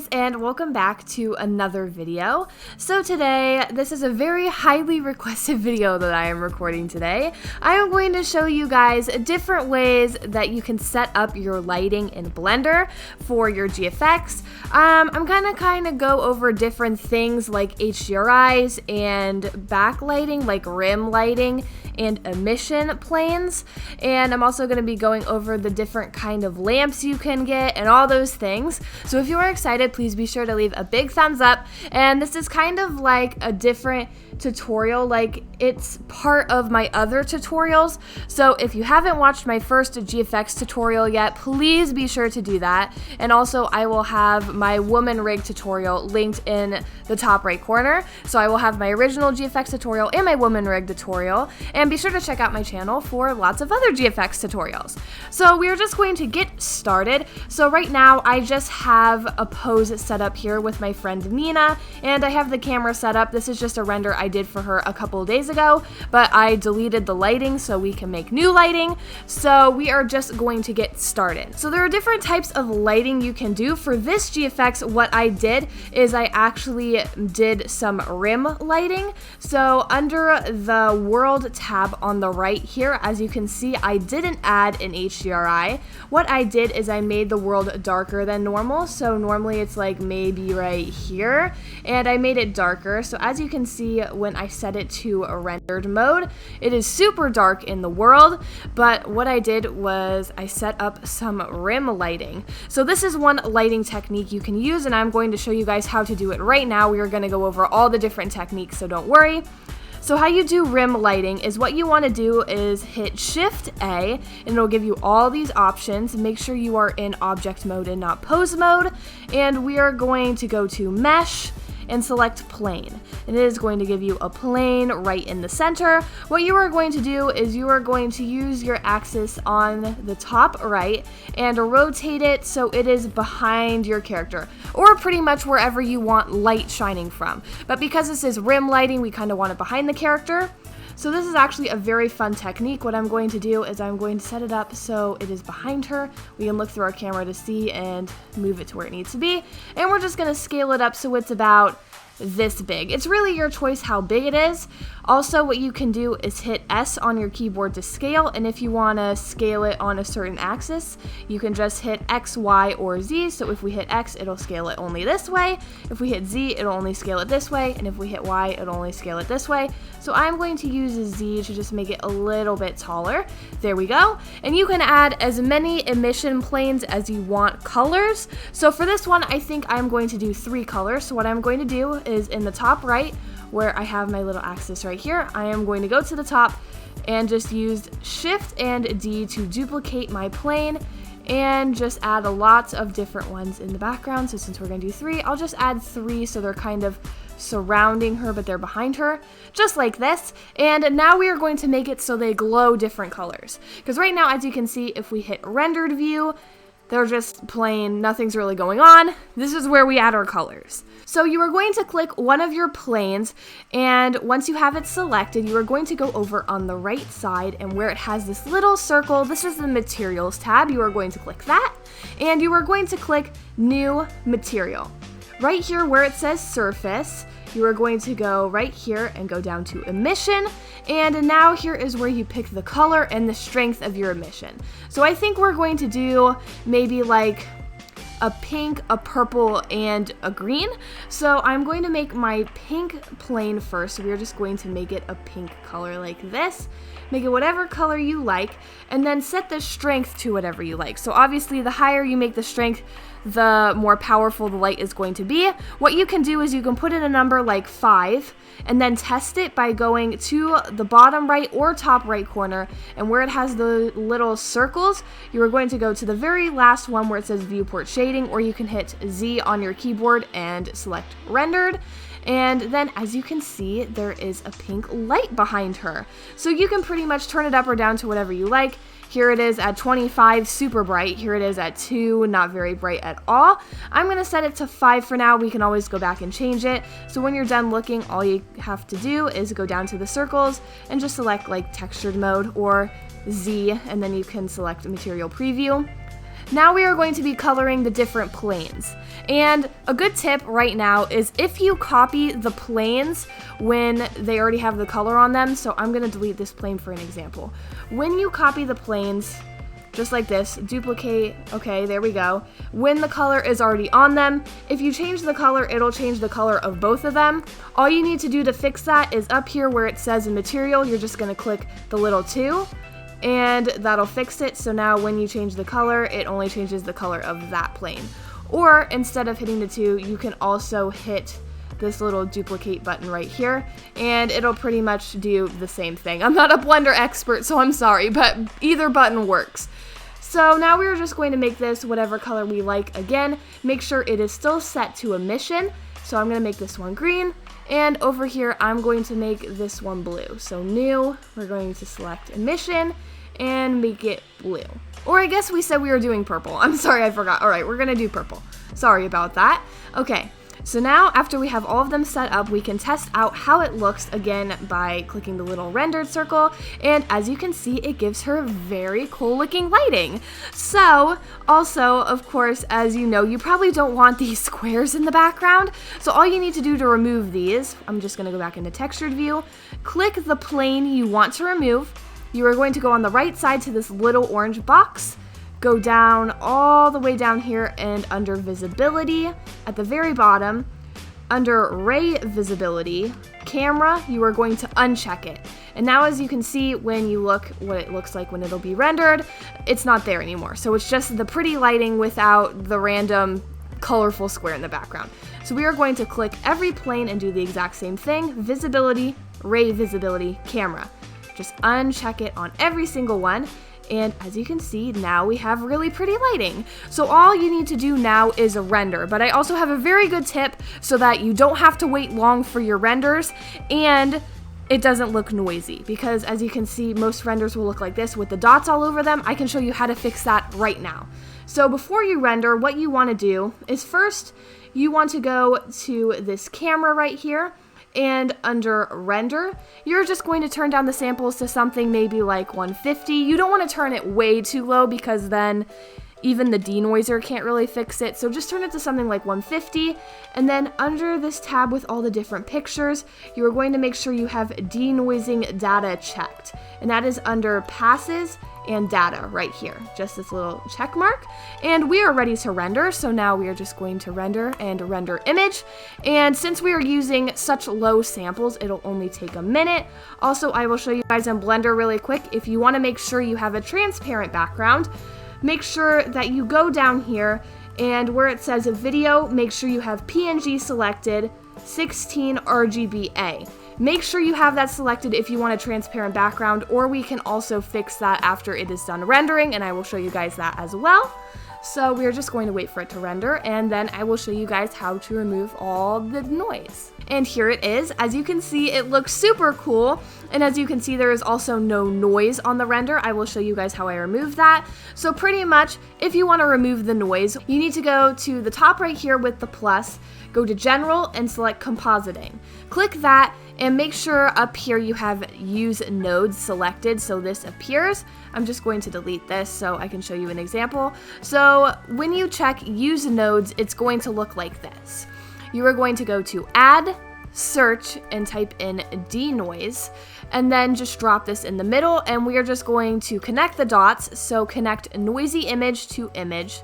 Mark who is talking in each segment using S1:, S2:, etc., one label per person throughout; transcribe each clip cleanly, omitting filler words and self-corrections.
S1: And welcome back to another video. So today, this is a very highly requested video that I am recording today. I am going to show you guys different ways that you can set up your lighting in Blender for your GFX. I'm gonna kind of go over different things like HDRIs and backlighting, like rim lighting and emission planes, and I'm also going to be going over the different kind of lamps you can get and all those things. So if you are excited, please be sure to leave a big thumbs up. And this is kind of like a different tutorial, like it's part of my other tutorials. So if you haven't watched my first GFX tutorial yet, please be sure to do that. And also I will have my woman rig tutorial linked in the top right corner. So I will have my original GFX tutorial and my woman rig tutorial, and be sure to check out my channel for lots of other GFX tutorials. So we're just going to get started. So right now I just have a pose set up here with my friend Nina, and I have the camera set up. This is just a render I did for her a couple of days ago, but I deleted the lighting so we can make new lighting. So we are just going to get started. So there are different types of lighting you can do. For this GFX, what I did is I actually did some rim lighting. So under the world tab on the right here, as you can see, I didn't add an HDRI. What I did is I made the world darker than normal. So normally it's like maybe right here, and I made it darker. So as you can see, when I set it to a rendered mode, it is super dark in the world. But what I did was I set up some rim lighting. So this is one lighting technique you can use, and I'm going to show you guys how to do it right now. We are going to go over all the different techniques, so don't worry. So how you do rim lighting is, what you want to do is hit Shift A, and it'll give you all these options. Make sure you are in object mode and not pose mode. And we are going to go to Mesh and select plane. And it is going to give you a plane right in the center. What you are going to do is you are going to use your axis on the top right and rotate it so it is behind your character, or pretty much wherever you want light shining from. But because this is rim lighting, we kind of want it behind the character. So this is actually a very fun technique. What I'm going to do is I'm going to set it up so it is behind her. We can look through our camera to see and move it to where it needs to be. And we're just going to scale it up so it's about this big. It's really your choice how big it is. Also, what you can do is hit S on your keyboard to scale, and if you want to scale it on a certain axis, you can just hit X, Y, or Z. So if we hit X, it'll scale it only this way. If we hit Z, it'll only scale it this way, and if we hit Y, it'll only scale it this way. So I'm going to use a Z to just make it a little bit taller. There we go. And you can add as many emission planes as you want colors. So for this one, I think I'm going to do 3 colors. So what I'm going to do is in the top right, where I have my little axis right here, I am going to go to the top and just use Shift and D to duplicate my plane and just add a lot of different ones in the background. So since we're going to do 3, I'll just add 3 so they're kind of surrounding her, but they're behind her, just like this. And now we are going to make it so they glow different colors. Because right now, as you can see, if we hit rendered view, they're just plain, nothing's really going on. This is where we add our colors. So you are going to click one of your planes, and once you have it selected, you are going to go over on the right side, and where it has this little circle, this is the materials tab. You are going to click that, and you are going to click new material. Right here where it says surface, you are going to go right here and go down to emission, and now here is where you pick the color and the strength of your emission. So I think we're going to do maybe like a pink, a purple, and a green. So I'm going to make my pink plane first. We're just going to make it a pink color like this. Make it whatever color you like, and then set the strength to whatever you like. So obviously the higher you make the strength, the more powerful the light is going to be. What you can do is you can put in a number like 5 and then test it by going to the bottom right or top right corner, and where it has the little circles, you are going to go to the very last one where it says viewport shading, or you can hit Z on your keyboard and select rendered. And then as you can see, there is a pink light behind her. So you can pretty much turn it up or down to whatever you like. Here it is at 25, super bright. Here it is at 2, not very bright at all. I'm gonna set it to 5 for now. We can always go back and change it. So when you're done looking, all you have to do is go down to the circles and just select like textured mode or Z, and then you can select material preview. Now we are going to be coloring the different planes. And a good tip right now is if you copy the planes when they already have the color on them, so I'm gonna delete this plane for an example. When you copy the planes, just like this, duplicate, okay, there we go. When the color is already on them, if you change the color, it'll change the color of both of them. All you need to do to fix that is up here where it says in material, you're just gonna click the little 2. And that'll fix it. So now when you change the color, it only changes the color of that plane. Or instead of hitting the 2, you can also hit this little duplicate button right here, and it'll pretty much do the same thing. I'm not a Blender expert, so I'm sorry, but either button works. So now we're just going to make this whatever color we like again. Make sure it is still set to Emission. So I'm gonna make this one green, and over here I'm going to make this one blue. So new, we're going to select Emission and make it blue. Or I guess we said we were doing purple. I'm sorry, I forgot. All right, we're gonna do purple. Sorry about that. Okay, so now after we have all of them set up, we can test out how it looks again by clicking the little rendered circle. And as you can see, it gives her very cool looking lighting. So also, of course, as you know, you probably don't want these squares in the background. So all you need to do to remove these, I'm just gonna go back into textured view, click the plane you want to remove. You are going to go on the right side to this little orange box, go down all the way down here, and under visibility at the very bottom, under ray visibility, camera, you are going to uncheck it. And now as you can see, when you look what it looks like when it'll be rendered, it's not there anymore. So it's just the pretty lighting without the random colorful square in the background. So we are going to click every plane and do the exact same thing, visibility, ray visibility, camera. Just uncheck it on every single one. And as you can see, now we have really pretty lighting. So all you need to do now is a render. But I also have a very good tip so that you don't have to wait long for your renders and it doesn't look noisy. Because as you can see, most renders will look like this with the dots all over them. I can show you how to fix that right now. So before you render, what you want to do is first, you want to go to this camera right here. And under render, you're just going to turn down the samples to something maybe like 150. You don't want to turn it way too low because then even the denoiser can't really fix it. So just turn it to something like 150. And then under this tab with all the different pictures, you are going to make sure you have denoising data checked. And that is under passes and data right here, just this little check mark. And we are ready to render, so now we are just going to render and render image. And since we are using such low samples, it'll only take a minute. Also, I will show you guys in Blender really quick. If you want to make sure you have a transparent background, make sure that you go down here and where it says video, make sure you have PNG selected, 16 RGBA. Make sure you have that selected if you want a transparent background, or we can also fix that after it is done rendering, and I will show you guys that as well. So we're just going to wait for it to render, and then I will show you guys how to remove all the noise. And here it is. As you can see, it looks super cool. And as you can see, there is also no noise on the render. I will show you guys how I remove that. So pretty much, if you want to remove the noise, you need to go to the top right here with the plus, go to General and select Compositing. Click that and make sure up here you have Use Nodes selected so this appears. I'm just going to delete this so I can show you an example. So when you check Use Nodes, it's going to look like this. You are going to go to Add, Search, and type in Denoise, and then just drop this in the middle, and we are just going to connect the dots. So connect noisy image to image,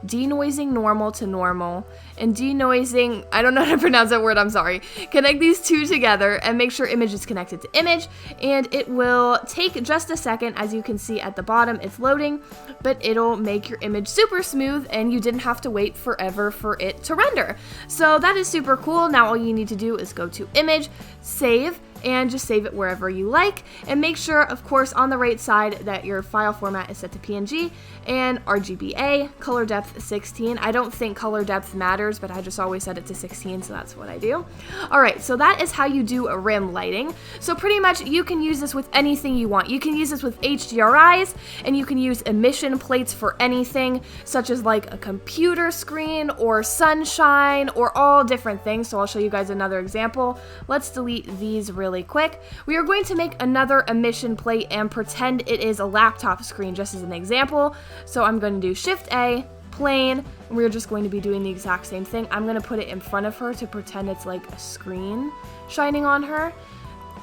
S1: denoising normal to normal, and denoising, I don't know how to pronounce that word, I'm sorry. Connect these two together and make sure image is connected to image, and it will take just a second. As you can see at the bottom, it's loading, but it'll make your image super smooth and you didn't have to wait forever for it to render. So that is super cool. Now all you need to do is go to image, save, and just save it wherever you like. And make sure, of course, on the right side that your file format is set to PNG and RGBA, color depth 16. I don't think color depth matters, but I just always set it to 16, so that's what I do. Alright, so that is how you do a rim lighting. So pretty much you can use this with anything you want. You can use this with HDRIs, and you can use emission plates for anything, such as like a computer screen or sunshine or all different things. So I'll show you guys another example. Let's delete these really quick. We are going to make another emission plate and pretend it is a laptop screen just as an example. So I'm going to do Shift A, plane, and we're just going to be doing the exact same thing. I'm going to put it in front of her to pretend it's like a screen shining on her.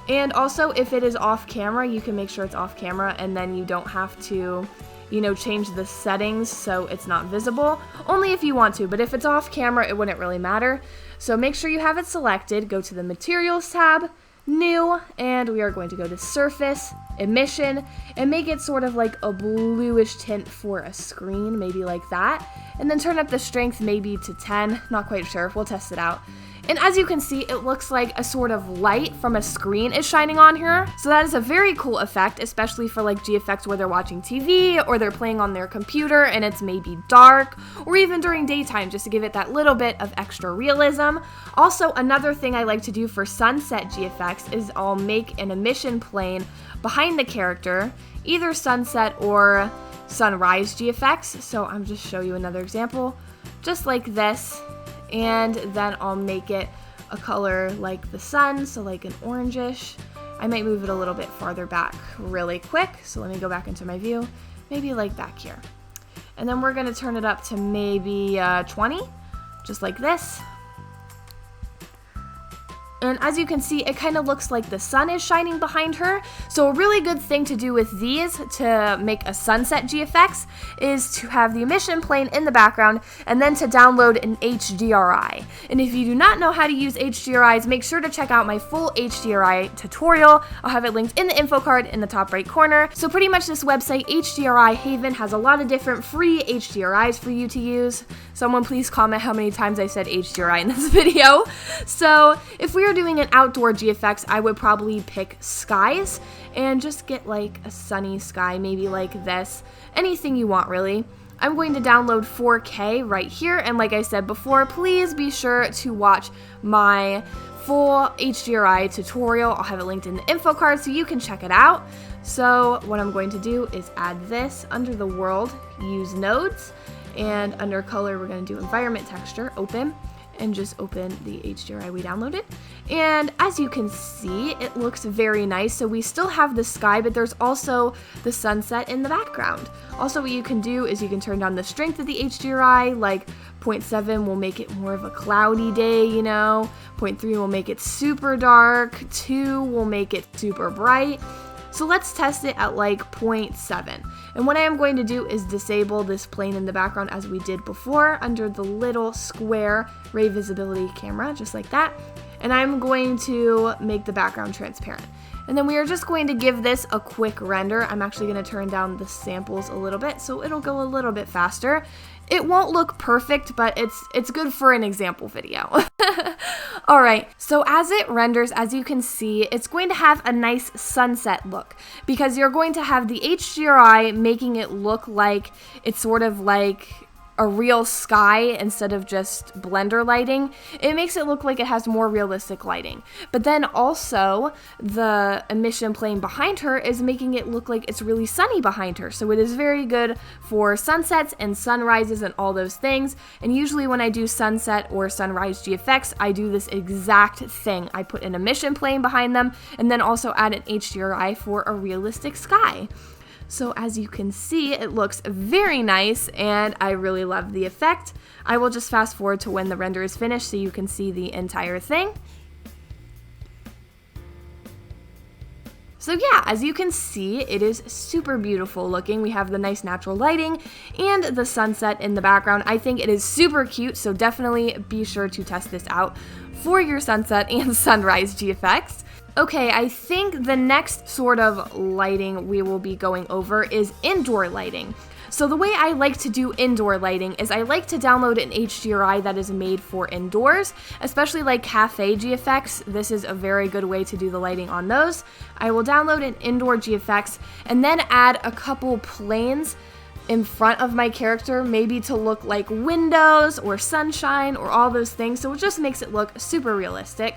S1: And also, if it is off camera, you can make sure it's off camera, and then you don't have to, you know, change the settings so it's not visible. Only if you want to, but if it's off camera, it wouldn't really matter. So make sure you have it selected. Go to the Materials tab, New, and we are going to go to Surface, Emission, and make it sort of like a bluish tint for a screen, maybe like that. And then turn up the strength maybe to 10, not quite sure, we'll test it out. And as you can see, it looks like a sort of light from a screen is shining on her. So that is a very cool effect, especially for like GFX where they're watching TV or they're playing on their computer and it's maybe dark, or even during daytime, just to give it that little bit of extra realism. Also, another thing I like to do for sunset GFX is I'll make an emission plane behind the character, either sunset or sunrise GFX. So I'm just show you another example, just like this. And then I'll make it a color like the sun, so like an orangish. I might move it a little bit farther back really quick, so let me go back into my view, maybe like back here. And then we're going to turn it up to maybe 20, just like this. And as you can see, it kind of looks like the sun is shining behind her. So a really good thing to do with these to make a sunset GFX is to have the emission plane in the background and then to download an HDRI. And if you do not know how to use HDRIs, make sure to check out my full HDRI tutorial. I'll have it linked in the info card in the top right corner. So pretty much this website, ℏDRI has a lot of different free HDRIs for you to use. Someone please comment how many times I said HDRI in this video. So if we are doing an outdoor GFX, I would probably pick skies and just get like a sunny sky, maybe like this, anything you want really. I'm going to download 4K right here, and like I said before, please be sure to watch my full HDRI tutorial. I'll have it linked in the info card so you can check it out. So what I'm going to do is add this under the world, use nodes, and under color we're going to do environment texture, open, and just open the HDRI we downloaded. And as you can see, it looks very nice. So we still have the sky, but there's also the sunset in the background. Also, what you can do is you can turn down the strength of the HDRI, like 0.7 will make it more of a cloudy day, you know, 0.3 will make it super dark, 2 will make it super bright. So let's test it at like 0.7. And what I am going to do is disable this plane in the background as we did before under the little square ray visibility camera, just like that. And I'm going to make the background transparent. And then we are just going to give this a quick render. I'm actually going to turn down the samples a little bit so it'll go a little bit faster. It won't look perfect, but it's good for an example video. Alright, so as it renders, as you can see, it's going to have a nice sunset look because you're going to have the HDRI making it look like it's sort of like a real sky instead of just blender lighting. It makes it look like it has more realistic lighting. But then also the emission plane behind her is making it look like it's really sunny behind her. So it is very good for sunsets and sunrises and all those things. And usually when I do sunset or sunrise GFX, I do this exact thing. I put an emission plane behind them and then also add an HDRI for a realistic sky. So as you can see, it looks very nice and I really love the effect. I will just fast forward to when the render is finished so you can see the entire thing. So yeah, as you can see, it is super beautiful looking. We have the nice natural lighting and the sunset in the background. I think it is super cute, so definitely be sure to test this out for your sunset and sunrise GFX. Okay, I think the next sort of lighting we will be going over is indoor lighting. So the way I like to do indoor lighting is I like to download an HDRI that is made for indoors, especially like 𝐿𝐴 GFX. This is a very good way to do the lighting on those. I will download an indoor GFX and then add a couple planes in front of my character, maybe to look like windows or sunshine or all those things, so it just makes it look super realistic.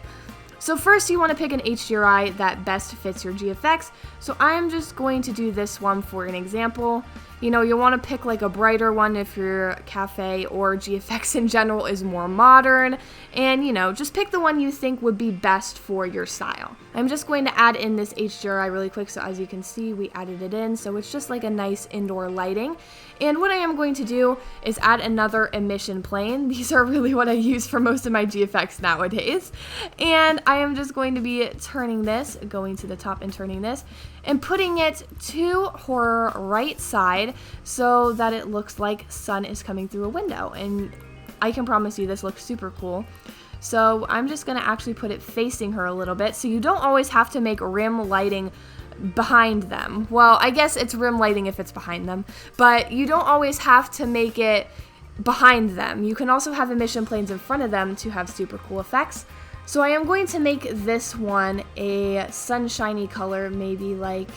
S1: So first you want to pick an HDRI that best fits your GFX, so I'm just going to do this one for an example. You know, you'll want to pick like a brighter one if your 𝐿𝐴 or GFX in general is more modern, and you know, just pick the one you think would be best for your style. I'm just going to add in this HDRI really quick, so as you can see, we added it in, so it's just like a nice indoor lighting. And what I am going to do is add another emission plane. These are really what I use for most of my GFX nowadays. And I am just going to be turning this, going to the top and turning this, and putting it to her right side so that it looks like sun is coming through a window. And I can promise you this looks super cool. So I'm just going to actually put it facing her a little bit, so you don't always have to make rim lighting behind them. Well, I guess it's rim lighting if it's behind them, but you don't always have to make it behind them. You can also have emission planes in front of them to have super cool effects. So I am going to make this one a sunshiny color, maybe like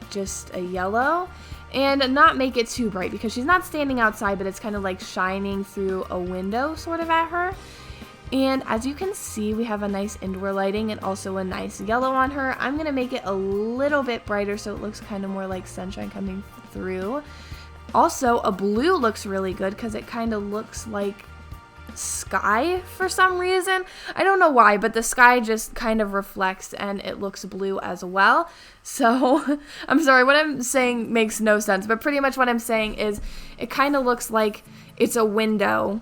S1: just a yellow, and not make it too bright because she's not standing outside, but it's kind of like shining through a window sort of at her. And as you can see, we have a nice indoor lighting and also a nice yellow on her. I'm going to make it a little bit brighter so it looks kind of more like sunshine coming through. Also, a blue looks really good because it kind of looks like sky for some reason. I don't know why, but the sky just kind of reflects and it looks blue as well. So I'm sorry, what I'm saying makes no sense, but pretty much what I'm saying is it kind of looks like it's a window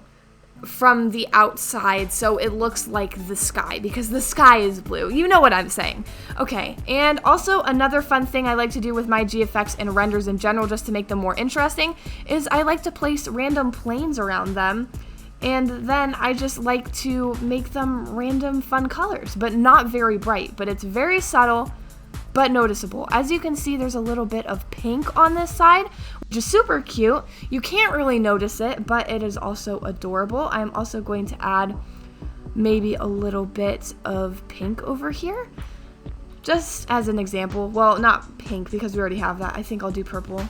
S1: from the outside, so it looks like the sky because the sky is blue. You know what I'm saying. Okay, and also another fun thing I like to do with my GFX and renders in general, just to make them more interesting, is I like to place random planes around them, and then I just like to make them random fun colors, but not very bright, but it's very subtle but noticeable. As you can see, there's a little bit of pink on this side, which is super cute. You can't really notice it, but it is also adorable. I'm also going to add maybe a little bit of pink over here, just as an example. Well, not pink because we already have that. I think I'll do purple.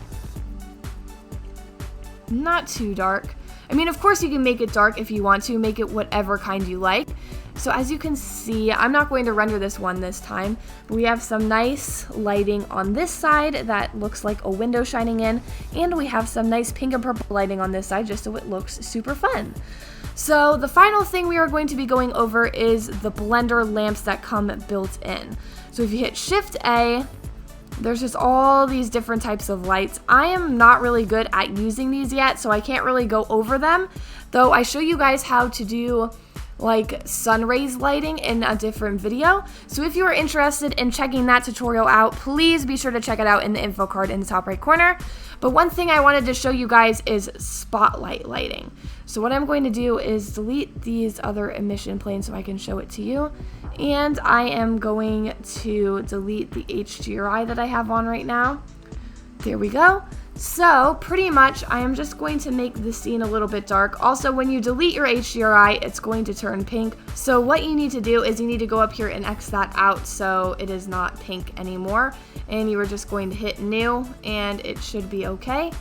S1: Not too dark. I mean, of course you can make it dark if you want to, make it whatever kind you like. So as you can see, I'm not going to render this one this time, but we have some nice lighting on this side that looks like a window shining in, and we have some nice pink and purple lighting on this side just so it looks super fun. So the final thing we are going to be going over is the Blender lamps that come built in. So if you hit Shift A, there's just all these different types of lights. I am not really good at using these yet, so I can't really go over them, though I show you guys how to do like sun rays lighting in a different video. So if you are interested in checking that tutorial out, please be sure to check it out in the info card in the top right corner. But one thing I wanted to show you guys is spotlight lighting. So what I'm going to do is delete these other emission planes so I can show it to you. And I am going to delete the HDRI that I have on right now. There we go. So pretty much I am just going to make the scene a little bit dark. Also, when you delete your HDRI, it's going to turn pink. So what you need to do is you need to go up here and X that out so it is not pink anymore. And you are just going to hit new and it should be okay.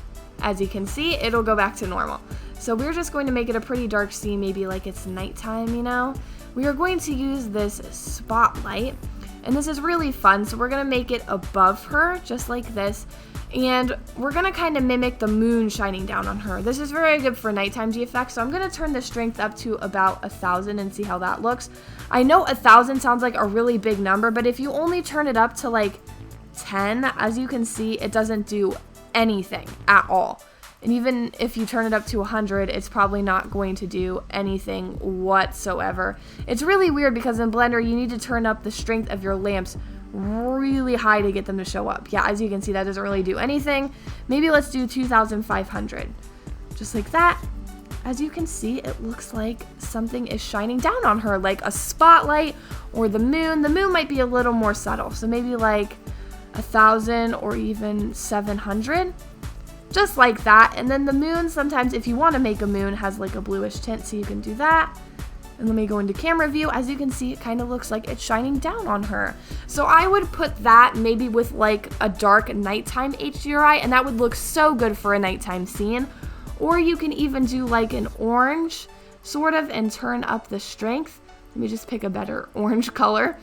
S1: As you can see, it'll go back to normal. So we're just going to make it a pretty dark scene, maybe like it's nighttime, you know. We are going to use this spotlight, and this is really fun. So we're going to make it above her, just like this. And we're going to kind of mimic the moon shining down on her. This is very good for nighttime GFX, so I'm going to turn the strength up to about 1,000 and see how that looks. I know 1,000 sounds like a really big number, but if you only turn it up to like 10, as you can see, it doesn't do anything at all. And even if you turn it up to 100, it's probably not going to do anything whatsoever. It's really weird because in Blender, you need to turn up the strength of your lamps really high to get them to show up. Yeah, as you can see, that doesn't really do anything. Maybe let's do 2,500. Just like that. As you can see, it looks like something is shining down on her, like a spotlight or the moon. The moon might be a little more subtle, so maybe like 1,000 or even 700. just like that. And then the moon, sometimes if you want to make a moon, has like a bluish tint, so you can do that. And let me go into camera view. As you can see, it kind of looks like it's shining down on her. So I would put that maybe with like a dark nighttime HDRI, and that would look so good for a nighttime scene. Or you can even do like an orange sort of and turn up the strength. Let me just pick a better orange color.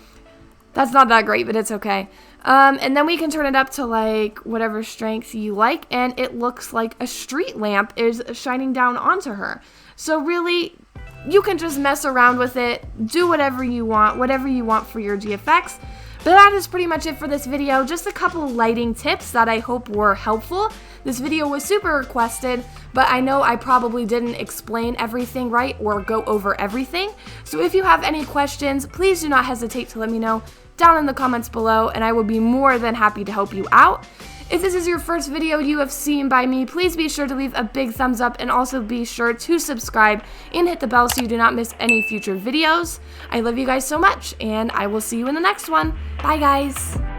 S1: That's not that great, but it's okay. And then we can turn it up to like whatever strength you like, and it looks like a street lamp is shining down onto her. So really, you can just mess around with it, do whatever you want for your GFX. But that is pretty much it for this video. Just a couple lighting tips that I hope were helpful. This video was super requested, but I know I probably didn't explain everything right or go over everything. So if you have any questions, please do not hesitate to let me know down in the comments below, and I will be more than happy to help you out. If this is your first video you have seen by me, please be sure to leave a big thumbs up, and also be sure to subscribe and hit the bell so you do not miss any future videos. I love you guys so much, and I will see you in the next one. Bye guys!